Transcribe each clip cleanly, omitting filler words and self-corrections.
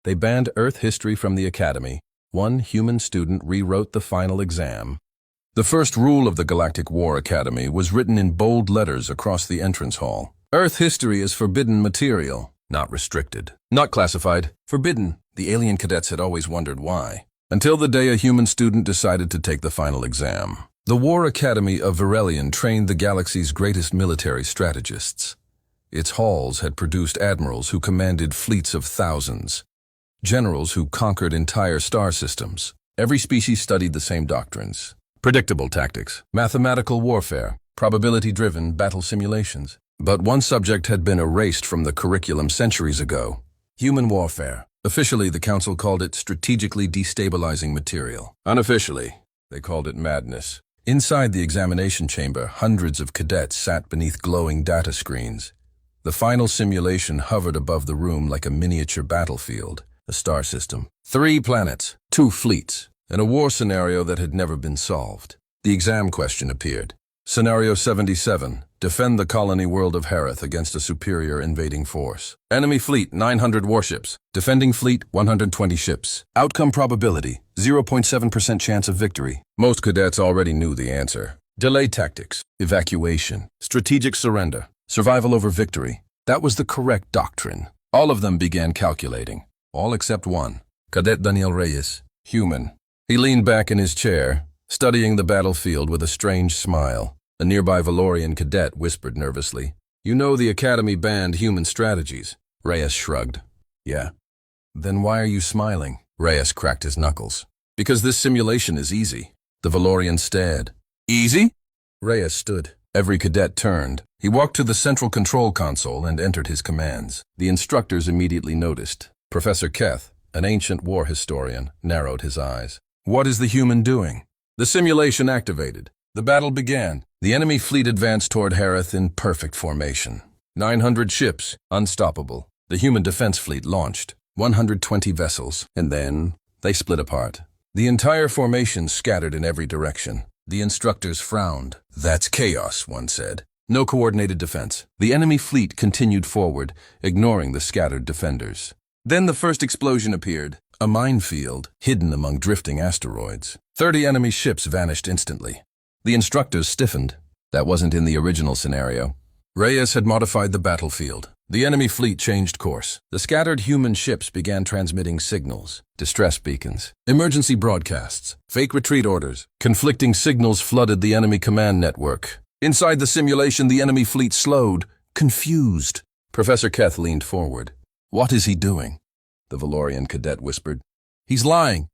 They banned Earth history from the academy. One human student rewrote the final exam. The first rule of the Galactic War Academy was written in bold letters across the entrance hall. Earth history is forbidden material, not restricted. Not classified, forbidden. The alien cadets had always wondered why. Until the day a human student decided to take the final exam. The War Academy of Verelion trained the galaxy's greatest military strategists. Its halls had produced admirals who commanded fleets of thousands, generals who conquered entire star systems. Every species studied the same doctrines. Predictable tactics, mathematical warfare, probability-driven battle simulations. But one subject had been erased from the curriculum centuries ago: human warfare. Officially, the Council called it strategically destabilizing material. Unofficially, they called it madness. Inside the examination chamber, hundreds of cadets sat beneath glowing data screens. The final simulation hovered above the room like a miniature battlefield, a star system. 3 planets, 2 fleets, and a war scenario that had never been solved. The exam question appeared. Scenario 77. Defend the colony world of Harith against a superior invading force. Enemy fleet, 900 warships. Defending fleet, 120 ships. Outcome probability, 0.7% chance of victory. Most cadets already knew the answer. Delay tactics, evacuation, strategic surrender, survival over victory. That was the correct doctrine. All of them began calculating. All except one. Cadet Daniel Reyes, human. He leaned back in his chair, studying the battlefield with a strange smile. A nearby Valorian cadet whispered nervously, "You know the Academy banned human strategies." Reyes shrugged. "Yeah." "Then why are you smiling?" Reyes cracked his knuckles. "Because this simulation is easy." The Valorian stared. "Easy?" Reyes stood. Every cadet turned. He walked to the central control console and entered his commands. The instructors immediately noticed. Professor Keth, an ancient war historian, narrowed his eyes. "What is the human doing?" The simulation activated. The battle began. The enemy fleet advanced toward Harith in perfect formation. 900 ships, unstoppable. The human defense fleet launched. 120 vessels, and then they split apart. The entire formation scattered in every direction. The instructors frowned. "That's chaos," one said. No coordinated defense. The enemy fleet continued forward, ignoring the scattered defenders. Then the first explosion appeared. A minefield, hidden among drifting asteroids. 30 enemy ships vanished instantly. The instructors stiffened. That wasn't in the original scenario. Reyes had modified the battlefield. The enemy fleet changed course. The scattered human ships began transmitting signals, distress beacons, emergency broadcasts, fake retreat orders. Conflicting signals flooded the enemy command network. Inside the simulation, the enemy fleet slowed, confused. Professor Keth leaned forward. "What is he doing?" The Valorian cadet whispered. "He's lying."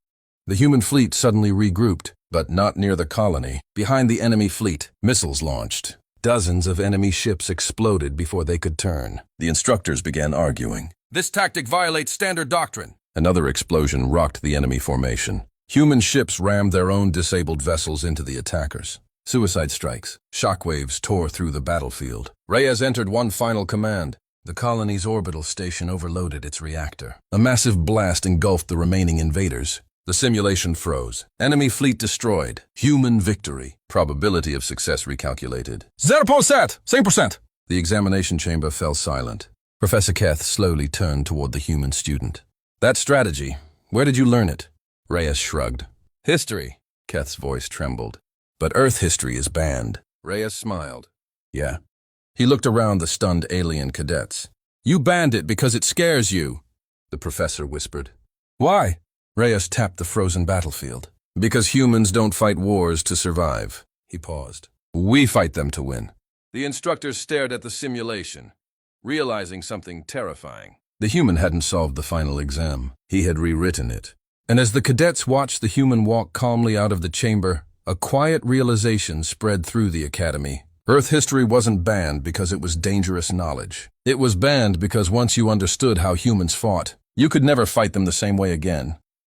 The human fleet suddenly regrouped, but not near the colony. Behind the enemy fleet, missiles launched. Dozens of enemy ships exploded before they could turn. The instructors began arguing. "This tactic violates standard doctrine." Another explosion rocked the enemy formation. Human ships rammed their own disabled vessels into the attackers. Suicide strikes. Shockwaves tore through the battlefield. Reyes entered one final command. The colony's orbital station overloaded its reactor. A massive blast engulfed the remaining invaders. The simulation froze. Enemy fleet destroyed. Human victory. Probability of success recalculated. 0%! 100%! The examination chamber fell silent. Professor Keth slowly turned toward the human student. "That strategy, where did you learn it?" Reyes shrugged. "History." Keth's voice trembled. "But Earth history is banned." Reyes smiled. "Yeah." He looked around the stunned alien cadets. "You banned it because it scares you," the professor whispered. "Why?" Reyes tapped the frozen battlefield. "Because humans don't fight wars to survive." He paused. "We fight them to win." The instructors stared at the simulation, realizing something terrifying. The human hadn't solved the final exam. He had rewritten it. And as the cadets watched the human walk calmly out of the chamber, a quiet realization spread through the academy. Earth history wasn't banned because it was dangerous knowledge. It was banned because once you understood how humans fought, you could never fight them the same way again.